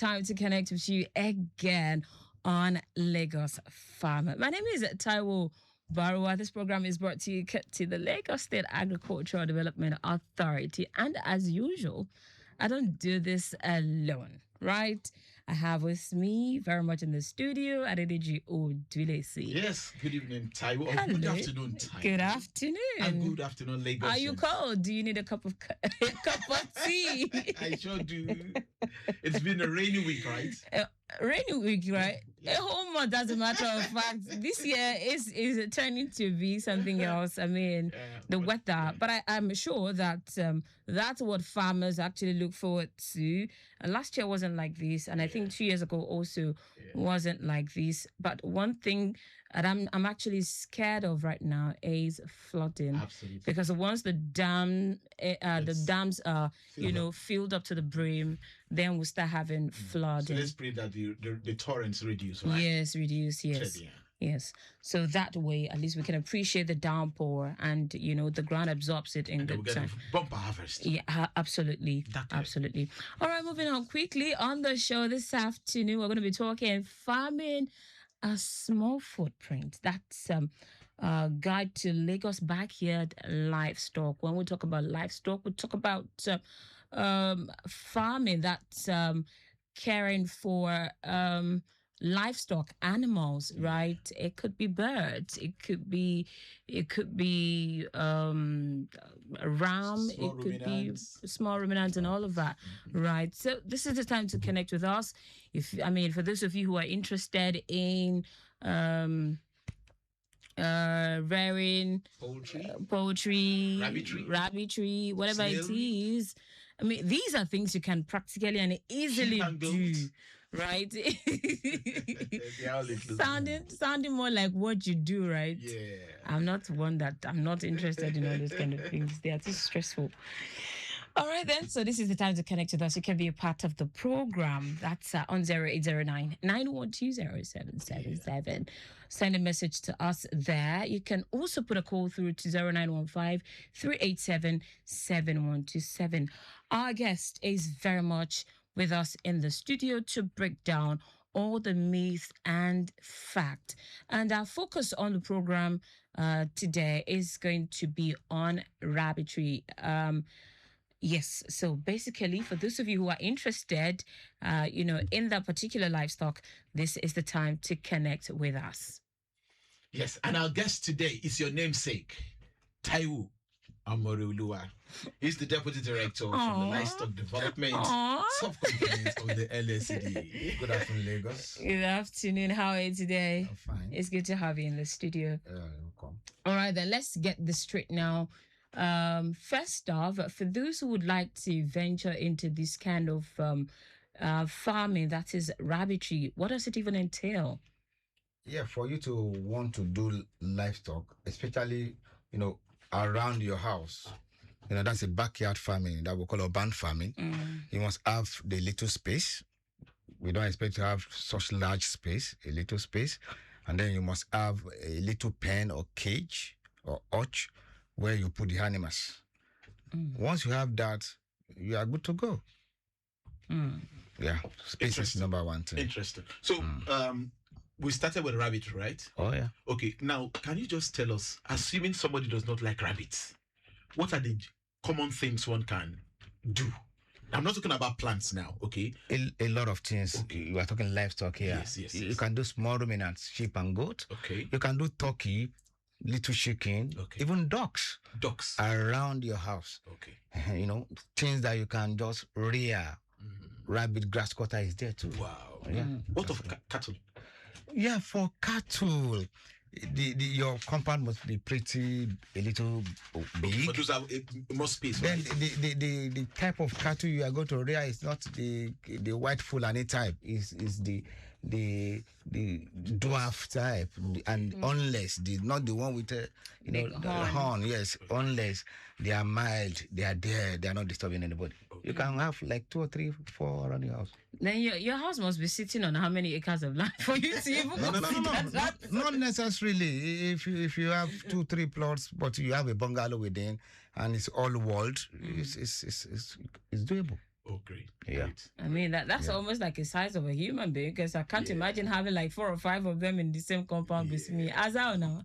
time to connect with you again on Lagos Farm. My name is Taiwo. This program is brought to you to the Lagos State Agricultural Development Authority. And as usual, I don't do this alone, right? I have with me very much in the studio Adedeji Odulesi. Yes, good evening, Taiwo. Oh, Hello. good afternoon, Taiwo. Good afternoon. And good afternoon, Lagos. Are you cold? Do you need a cup of tea? I sure do. It's been a rainy week, right? Rainy week, right? Yeah. A whole month, as a matter of fact. This year is turning to be something else. I mean, the weather. But I'm sure that that's what farmers actually look forward to. Last year wasn't like this, and I think 2 years ago also wasn't like this. But one thing that I'm actually scared of right now is flooding. Absolutely. Because once the dams are filled up to the brim, then we'll start having flooding. So let's pray that the torrents reduce, right? Yes, reduce, yes. Yes. So that way, at least we can appreciate the downpour and, the ground absorbs it in good time. Bumper harvest. Yeah, absolutely. Absolutely. All right, moving on quickly on the show this afternoon, we're going to be talking farming a small footprint. That's guide to Lagos Backyard Livestock. When we talk about livestock, we talk about farming that's caring for livestock, animals, right? It could be birds, it could be a ram, it could be small ruminants and all of that, right? So this is the time to connect with us. For those of you who are interested in rearing poultry, rabbitry, whatever it is. These are things you can practically and easily do, right? sounding more like what you do, right? Yeah. I'm not interested in all those kind of things. They are too stressful. All right, then. So this is the time to connect with us. You can be a part of the program. That's on 0809 912 0777. Send a message to us there. You can also put a call through to 0915 387 7127. Our guest is very much with us in the studio to break down all the myths and fact. And our focus on the program today is going to be on rabbitry. Yes. So basically, for those of you who are interested, in that particular livestock, this is the time to connect with us. Yes. And our guest today is your namesake, Taiwo Amoreoluwa. He's the Deputy Director from the Livestock Development Subcomponent of the LSADA. Good afternoon, Lagos. Good afternoon. How are you today? I'm fine. It's good to have you in the studio. Welcome. All right, then let's get this straight now. First off, for those who would like to venture into this kind of farming, that is rabbitry, what does it even entail? Yeah, for you to want to do livestock, especially, around your house, that's a backyard farming that we call urban farming. You must have the little space. We don't expect to have such large space, a little space. And then you must have a little pen or cage or hutch where you put the animals. Once you have that, you are good to go. Yeah, space is number one thing. Interesting. So, we started with rabbit, right? Oh, yeah. Okay, now, can you just tell us, assuming somebody does not like rabbits, what are the common things one can do? I'm not talking about plants now, okay? A lot of things. Okay. You are talking livestock here. Yes. You can do small ruminants, sheep and goat. Okay. You can do turkey, little chicken, even ducks. Ducks. Around your house. Okay. Things that you can just rear. Rabbit grass cutter is there too. Wow. Yeah. What of cattle? Yeah, for cattle, your compound must be a little big. For those have more space. Then right? the type of cattle you are going to rear is not the white Fulani type. Is the dwarf type, and unless not the one with the horn. Yes, unless they are mild, they are there, they are not disturbing anybody. You can have like 2 or 3, 4 around your house. Then your house must be sitting on how many acres of land for you to even No. Not necessarily. If you have 2, 3 plots, but you have a bungalow within and it's all walled, it's doable. Oh, great. Yeah. Great. I mean, that's almost like the size of a human being, because I can't imagine having like 4 or 5 of them in the same compound with me. As I know.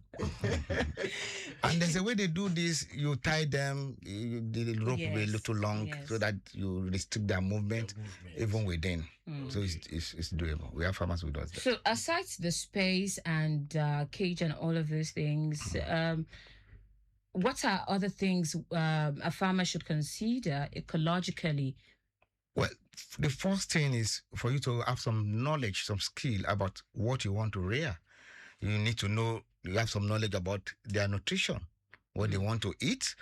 And there's a way they do this. You tie them, the rope will be a little long so that you restrict their movement, even within. So it's doable. We have farmers who do that. So aside the space and cage and all of those things, what are other things a farmer should consider ecologically? Well, the first thing is for you to have some knowledge, some skill about what you want to rear. You need to know, you have some knowledge about their nutrition, what they want to eat,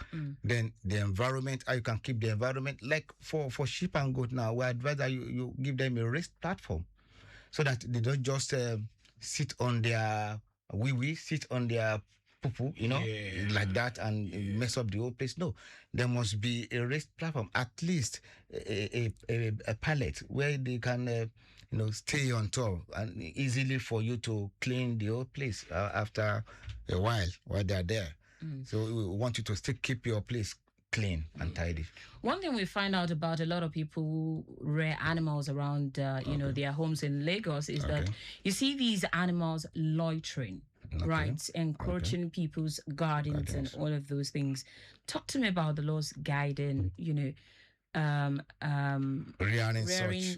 then the environment, how you can keep the environment. Like for sheep and goat now, we advise that you give them a raised platform so that they don't just sit on their sit on their poo, like that and mess up the whole place. No, there must be a raised platform, at least a pallet where they can stay on top and easily for you to clean the whole place after a while they're there. So we want you to still keep your place clean and tidy. One thing we find out about a lot of people who rear animals around their homes in Lagos is that you see these animals loitering. Right, encroaching people's gardens and all of those things. Talk to me about the laws guiding, rearing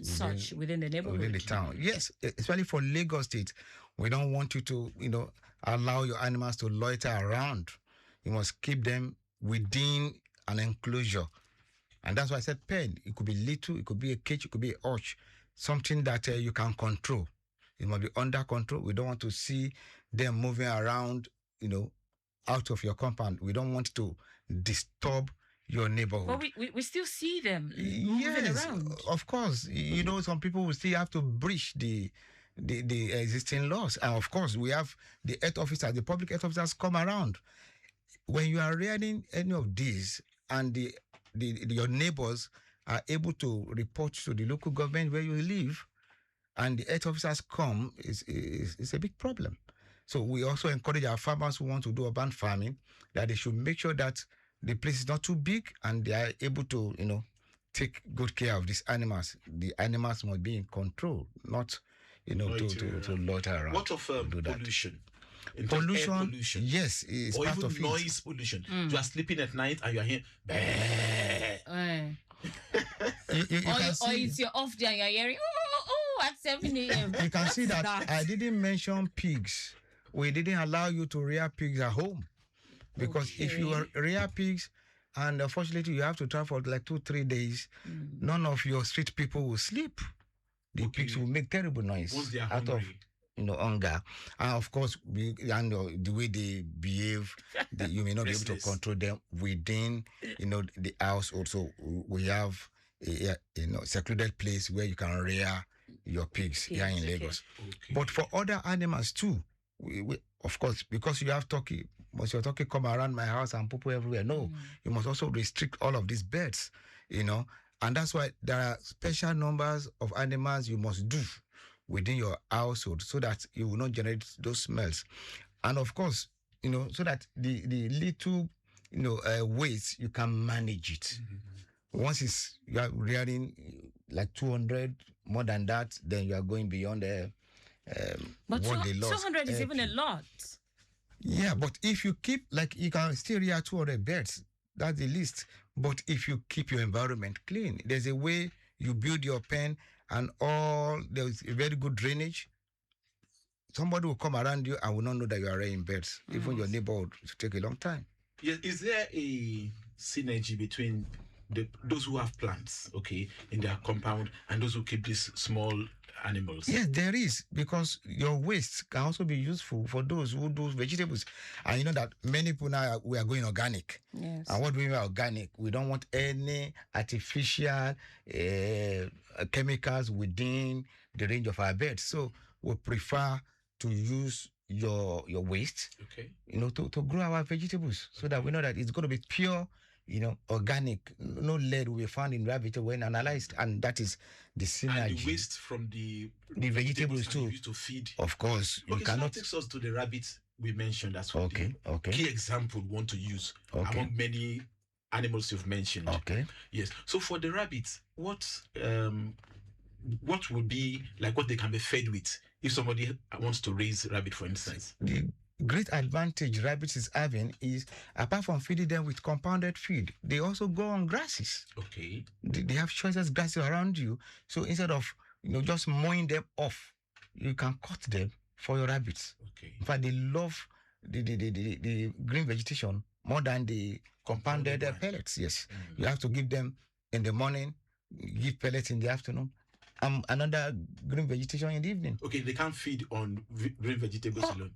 such within the neighborhood, within the town. Yes, especially for Lagos State, we don't want you to, allow your animals to loiter around. You must keep them within an enclosure, and that's why I said pen. It could be little, it could be a cage, it could be a hutch, something that you can control. It must be under control. We don't want to see them moving around, out of your compound. We don't want to disturb your neighborhood. But we still see them moving around. Of course. Some people will still have to breach the existing laws. And of course, we have the health officers, the public health officers come around. When you are rearing any of these and your neighbors are able to report to the local government where you live, and the health officers come, it's a big problem. So we also encourage our farmers who want to do urban farming that they should make sure that the place is not too big and they are able to, take good care of these animals. The animals must be in control, not, to loiter around. What of pollution? Pollution, yes, is part of noise pollution. You are sleeping at night and you are hearing. Or it's your off day and you're hearing at 7 a.m. You can see that I didn't mention pigs. We didn't allow you to rear pigs at home. Because if you rear pigs, and unfortunately you have to travel for like 2-3 days, none of your street people will sleep. The pigs will make terrible noise out of hunger. And of course, the way they behave, you may not be able to control them within the house. Also, we have a secluded place where you can rear your pigs here in Lagos. But for other animals too, we of course, because you have turkey, must your turkey come around my house and poo everywhere? No, you must also restrict all of these birds, and that's why there are special numbers of animals you must do within your household so that you will not generate those smells. And of course, so that the little, waste, you can manage it. Once you are rearing like 200, more than that, then you are going beyond but what they lost. 200 is even a lot. Yeah, but if you keep, you can still rear 200 birds. That's the least. But if you keep your environment clean, there's a way you build your pen and there's a very good drainage. Somebody will come around you and will not know that you are rearing birds. Even your neighbor will take a long time. Yes, is there a synergy between those who have plants, in their compound, and those who keep these small animals? Yes, there is, because your waste can also be useful for those who do vegetables. And you know that many people now, we are going organic. Yes. And what do we mean by organic? We don't want any artificial chemicals within the range of our beds. So we prefer to use your waste, to grow our vegetables, so that we know that it's going to be pure, organic. No lead will be found in rabbit when analyzed, and that is the synergy. And the waste from the vegetables too. Used to feed. Of course, you cannot. So that takes us to the rabbits we mentioned as well. Okay. Key example we want to use among many animals you've mentioned. Okay. Yes. So for the rabbits, what would be like what they can be fed with if somebody wants to raise rabbit, for instance? The great advantage rabbits is having is, apart from feeding them with compounded feed, they also go on grasses. Okay. They have choices grasses around you. So instead of just mowing them off, you can cut them for your rabbits. Okay. In fact, they love the green vegetation more than the compounded pellets. Yes. You have to give them in the morning, give pellets in the afternoon, another green vegetation in the evening. Okay, they can't feed on green vegetables alone.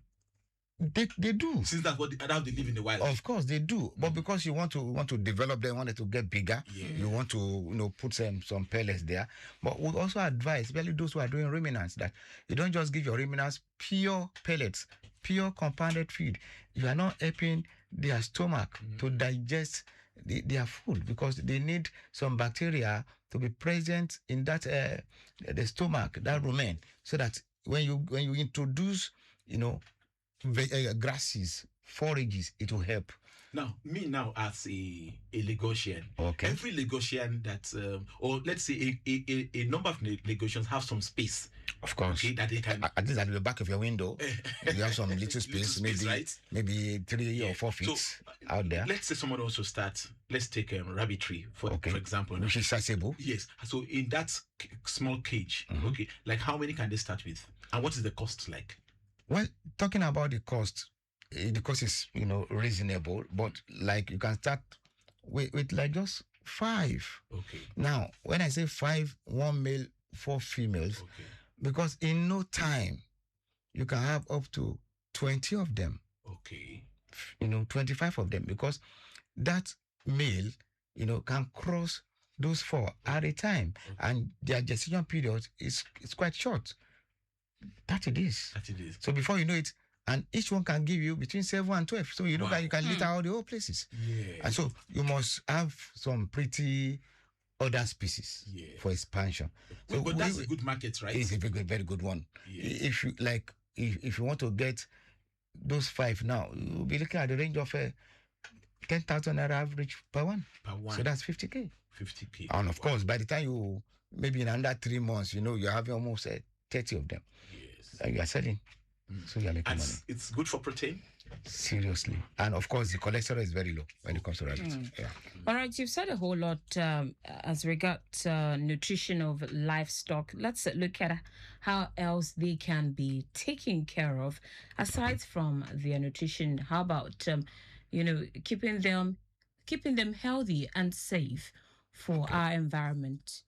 They do. Since that's how they live in the wild. Of course they do, but because you want to develop them, want it to get bigger, you want to put some pellets there. But we also advise, especially those who are doing ruminants, that you don't just give your ruminants pure pellets, pure compounded feed. You are not helping their stomach to digest their food, because they need some bacteria to be present in that the stomach, that rumen, so that when you introduce grasses, forages, it will help. Now, me as a Lagosian, okay, every Lagosian that, or let's say a number of Lagosians have some space. Of course. Okay, that they can. At least at the back of your window, you have some little space, maybe 3 or 4 feet out there. Let's say someone also starts, let's take rabbitry, for example. Which is sizable. Yes. So in that small cage, okay, like how many can they start with? And what is the cost like? Well, talking about the cost is reasonable, but like you can start with like just 5. Okay. Now, when I say 5, 1 male, 4 females, because in no time you can have up to 20 of them. Okay. 25 of them, because that male, can cross those 4 at a time, and their gestation period is quite short. 30 days. 30 days. So before you know it, and each one can give you between 7 and 12. So that you can litter all the whole places. Yeah. And so you must have some pretty other species for expansion. So but that's a good market, right? It's a very good one. Yeah. If you if you want to get those 5 now, you'll be looking at the range of 10,000 naira average per one. So that's 50K. 50K. And of course, by the time you, maybe in under 3 months, you're having almost 30 of them. Yes. You are selling. So you're making money. It's good for protein? Seriously. And of course, the cholesterol is very low when it comes to rabbits. Yeah. All right, you've said a whole lot as regards nutrition of livestock. Let's look at how else they can be taken care of aside from their nutrition. How about keeping them healthy and safe for our environment?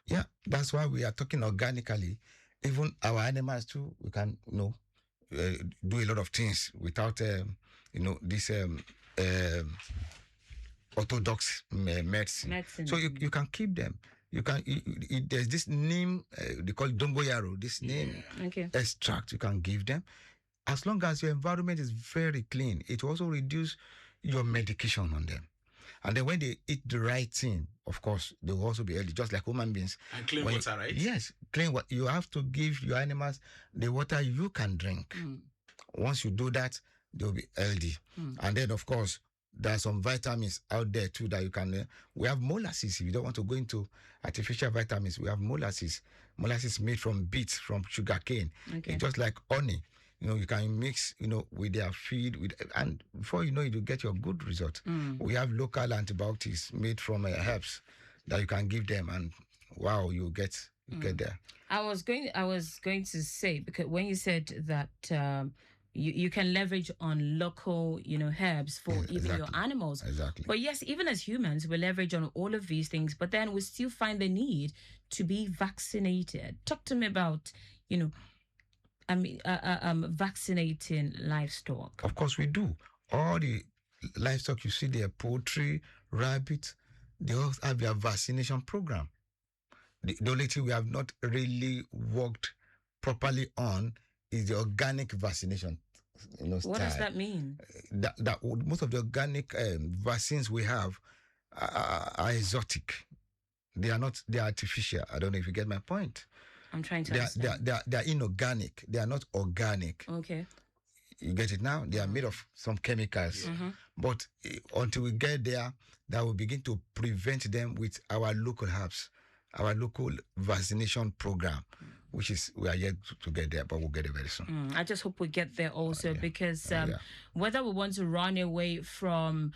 Yeah, that's why we are talking organically. Even our animals too, we can do a lot of things without this orthodox medicine. So you can keep them. You can. There's this neem, they call it dongoyaro. This neem extract you can give them, as long as your environment is very clean. It will also reduce your medication on them. And then when they eat the right thing, of course, they will also be healthy, just like human beings. And clean water, right? Yes, clean water. You have to give your animals the water you can drink. Once you do that, they'll be healthy. And then, of course, there are some vitamins out there too that you can. We have molasses. If you don't want to go into artificial vitamins, we have molasses. Molasses made from beets, from sugarcane. Okay. It's just like honey. You can mix, with their feed, and before you know it, you get your good result. We have local antibiotics made from herbs that you can give them, and wow, you get there. I was going to say, because when you said that you can leverage on local, herbs for even your animals. Exactly. But yes, even as humans, we leverage on all of these things, but then we still find the need to be vaccinated. Talk to me about, vaccinating livestock. Of course, we do. All the livestock you see there, poultry, rabbit, they all have their vaccination program. The only thing we have not really worked properly on is the organic vaccination. What does that mean? That most of the organic vaccines we have are exotic. They are artificial. I don't know if you get my point. I'm trying to understand. They are inorganic. They are not organic. Okay. You get it now? They are made of some chemicals. But until we get there, that will begin to prevent them with our local herbs, our local vaccination program, which is, we are yet to get there, but we'll get there very soon. I just hope we get there also because whether we want to run away from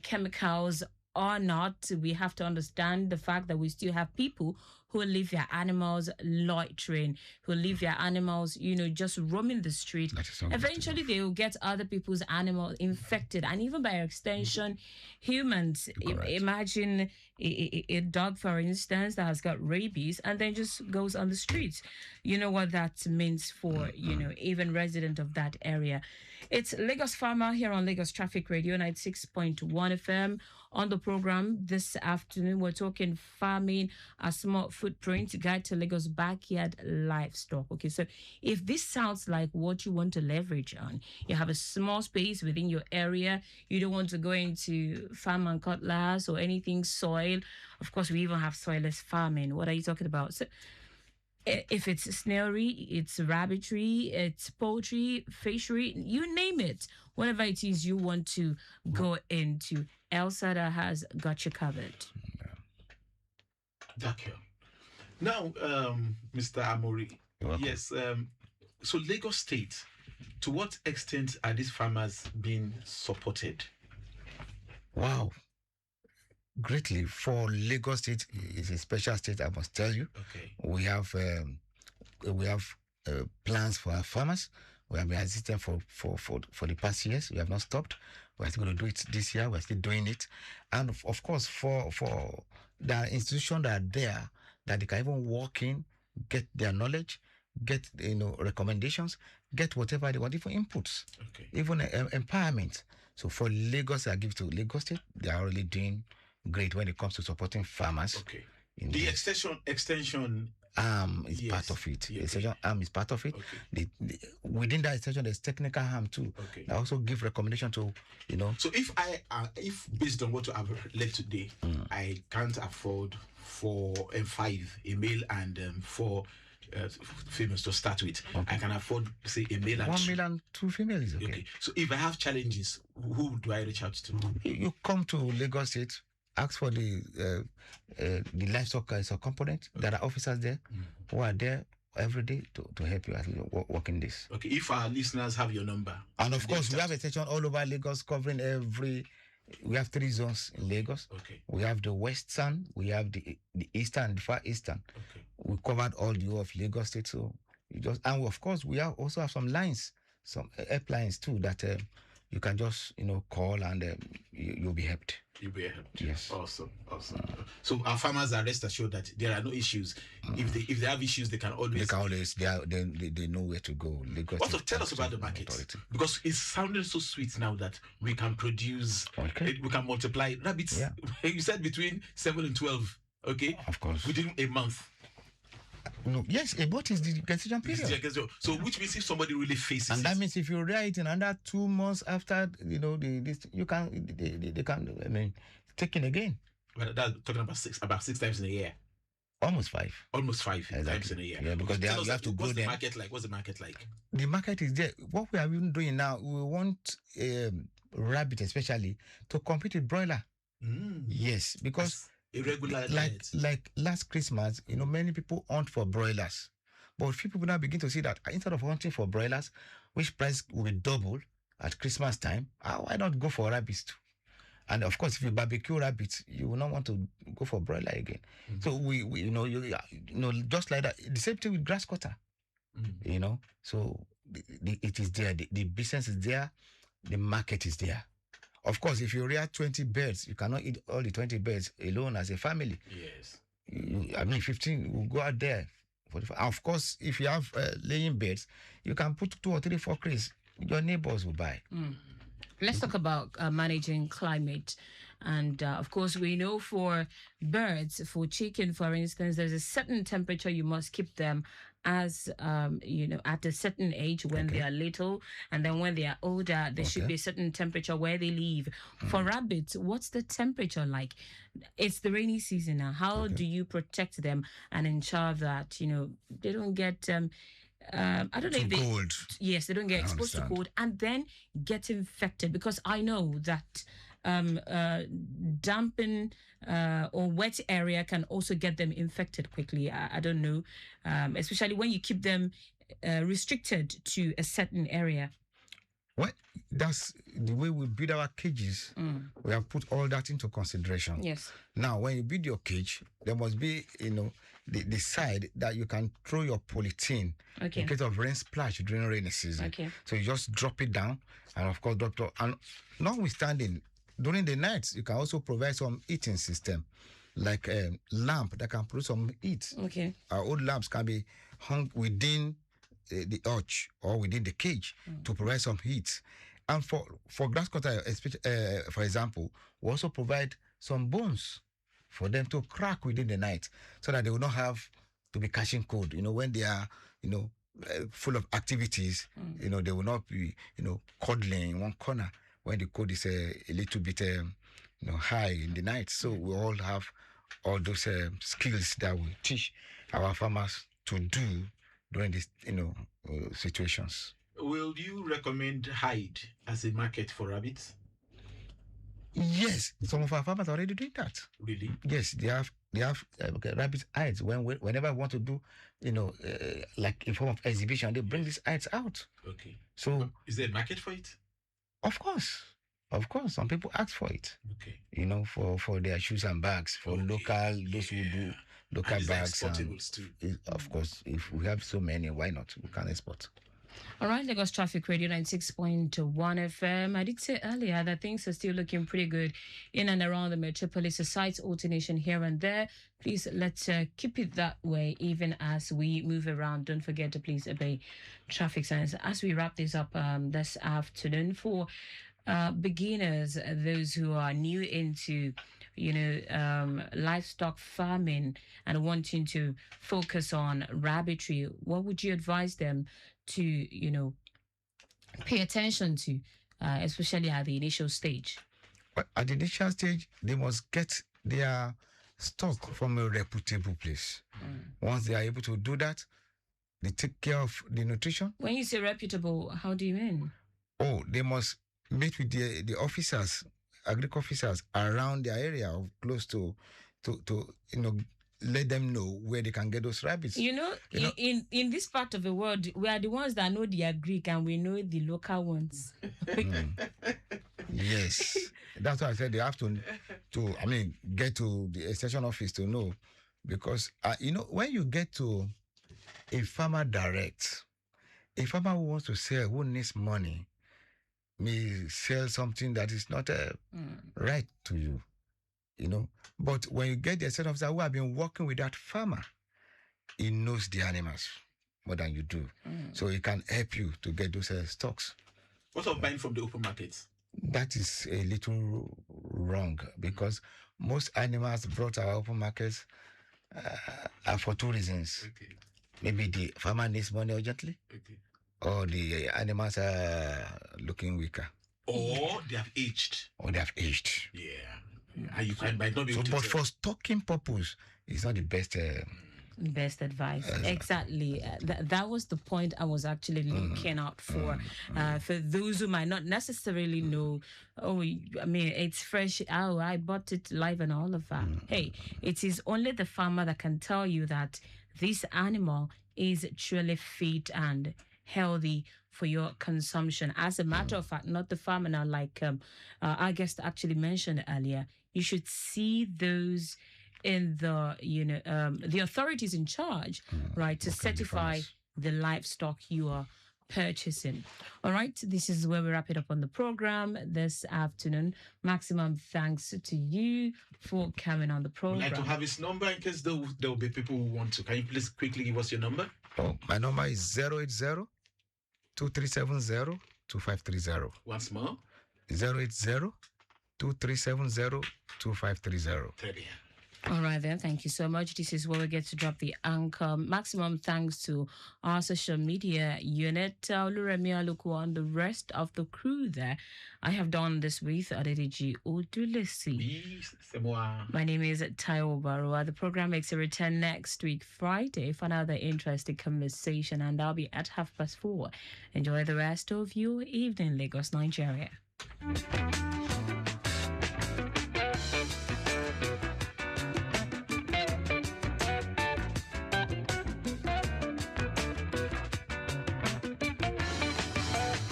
chemicals or not, we have to understand the fact that we still have people who leave their animals loitering, who leave their animals, just roaming the street. Eventually, they will get other people's animals infected, and even by extension, humans. Imagine a dog, for instance, that has got rabies and then just goes on the streets. You know what that means for, even resident of that area. It's Lagos Farmer here on Lagos Traffic Radio 96.1 FM. On the program this afternoon, we're talking farming, a small footprint, guide to Lagos Backyard Livestock. Okay, so if this sounds like what you want to leverage on, you have a small space within your area, you don't want to go into farm and cutlass or anything soil. Of course, we even have soilless farming. What are you talking about? So if it's snailry, it's rabbitry, it's poultry, fishery, you name it. Whatever it is you want to go into, LSADA has got you covered. Thank you. Now, Mr. Amori, yes, so Lagos State, to what extent are these farmers being supported? Wow. Greatly. For Lagos State, it's a special state, I must tell you. Okay. We have plans for our farmers. We have been assisting for the past years. We have not stopped. We're still going to do it this year. We're still doing it. And of course, for the institutions that are there, that they can even walk in, get their knowledge, get recommendations, get whatever they want, even inputs, even empowerment. So for Lagos, I give to Lagos State, they are already doing great when it comes to supporting farmers. Okay. The extension is part of it. The extension arm is part of it. Okay. Within that extension, there's technical arm too. Okay. They also give recommendation to, So if based on what I've read today, I can't afford 4 and 5, a male and 4 females to start with. Okay. I can afford, say, a male and 1 male and 2 females. Okay. So if I have challenges, who do I reach out to? You come to Lagos State, ask for the livestock Subcomponent. There are officers there who are there every day to help you work in this. Okay, if our listeners have your number. And of course, we have a section all over Lagos covering we have 3 zones in Lagos. Okay. We have the western, we have the eastern and the far eastern. Okay. We covered all the whole of Lagos State. So and of course, we also have some lines, some help lines too that you can just call and you'll be helped. You'll be helped. Yes. Awesome. So our farmers are rest assured that there are no issues. If they have issues, they know where to go. Also, tell us about the market, because it's sounding so sweet now that we can produce, we can multiply rabbits. Yeah. You said between 7 and 12. Okay. Of course. Within a month. No, yes, what is the gestation period? So which means if somebody really faces and that means if you rear it in under 2 months after they can take in again. But that's talking about 6 times in a year. Almost 5. Almost 5 times in a year. Yeah, because you have to grow them. What's the market like? The market is there. What we are even doing now, we want rabbit especially to compete with broiler. Yes, because irregular like last Christmas, many people hunt for broilers, but few people now begin to see that instead of hunting for broilers, which price will double at Christmas time, why not go for rabbits too? And of course, if you barbecue rabbits, you will not want to go for broiler again. So we just like that. The same thing with grass cutter. So it is there. The business is there. The market is there. Of course, if you rear 20 birds, you cannot eat all the 20 birds alone as a family. Yes. 15 will go out there. Of course, if you have laying birds, you can put 2 or 3, 4 crates. Your neighbors will buy. Let's talk about managing climate. And of course, we know for birds, for chicken, for instance, there's a certain temperature you must keep them as, at a certain age when they are little. And then when they are older, there should be a certain temperature where they live. For rabbits, what's the temperature like? It's the rainy season now. How do you protect them and ensure that, they don't get I don't know To if they cold. yes, they don't get I exposed to understand. cold and then get infected, because I know that dampen or wet area can also get them infected quickly. I don't know, especially when you keep them restricted to a certain area. Well, that's the way we build our cages. We have put all that into consideration. Yes. Now, when you build your cage, there must be, the side that you can throw your polythene Okay. in case of rain splash during rainy season. Okay. So you just drop it down, and of course, drop it. And notwithstanding, during the night, you can also provide some heating system, like a lamp that can produce some heat. Okay. Our old lamps can be hung within the arch or within the cage to provide some heat. And for grass cutter, for example, we also provide some bones for them to crack within the night, so that they will not have to be catching cold. When they are, full of activities, they will not be, cuddling in one corner when the cold is a little bit, high in the night. So we all have all those skills that we teach our farmers to do during these, situations. Will you recommend hide as a market for rabbits? Yes, some of our farmers are already doing that. Really? Yes, they have rabbit hides. Whenever I want to do, like in form of exhibition, they bring these hides out. Okay. So is there a market for it? Of course, some people ask for it. Okay. For their shoes and bags, for local, those who do local and bags. Exportables too. Of course, if we have so many, why not? We can export. All right, Lagos Traffic Radio 96.1 FM. I did say earlier that things are still looking pretty good in and around the metropolis. A slight alternation here and there. Please, let's keep it that way even as we move around. Don't forget to please obey traffic signs. As we wrap this up this afternoon, for beginners, those who are new into livestock farming and wanting to focus on rabbitry, what would you advise them to pay attention to, especially at the initial stage? But at the initial stage, they must get their stock from a reputable place. Once they are able to do that, they take care of the nutrition. When you say reputable, how do you mean? Oh, they must meet with the officers, agriculture officers around their area, or close to let them know where they can get those rabbits. In this part of the world, we are the ones that know the agric and we know the local ones. Yes, that's why I said they have to get to the extension office to know, because when you get to a farmer direct, a farmer who wants to sell, who needs money, may sell something that is not right to you, But when you get the extension officer who have been working with that farmer, he knows the animals more than you do, so he can help you to get those stocks. What of buying from the open markets? That is a little wrong, because most animals brought to our open markets are for two reasons. Okay. Maybe the farmer needs money urgently, or the animals are looking weaker, or they have aged. Yeah. And you might not be able to but tell. for stocking purpose, it's not the best. Best advice. Exactly. That was the point I was actually looking out for. For those who might not necessarily know, it's fresh. Oh, I bought it live and all of that. Hey, it is only the farmer that can tell you that this animal is truly fit and healthy for your consumption. As a matter of fact, not the farmer now, like our guest actually mentioned earlier, you should see those in the authorities in charge, right, to certify the livestock you are purchasing. All right, this is where we wrap it up on the program this afternoon. Maximum thanks to you for coming on the program. I'd like to have his number in case there will be people who want to. Can you please quickly give us your number? Oh, my number is 080-2370-2530. Once more. 080-2370-2530. Très bien. All right, then. Thank you so much. This is where we get to drop the anchor. Maximum thanks to our social media unit, Luremi Aluku, and the rest of the crew there. I have done this with Adediji Odulisi. My name is Taiwo Barua. The program makes a return next week, Friday, for another interesting conversation, and I'll be at 4:30. Enjoy the rest of your evening, Lagos, Nigeria.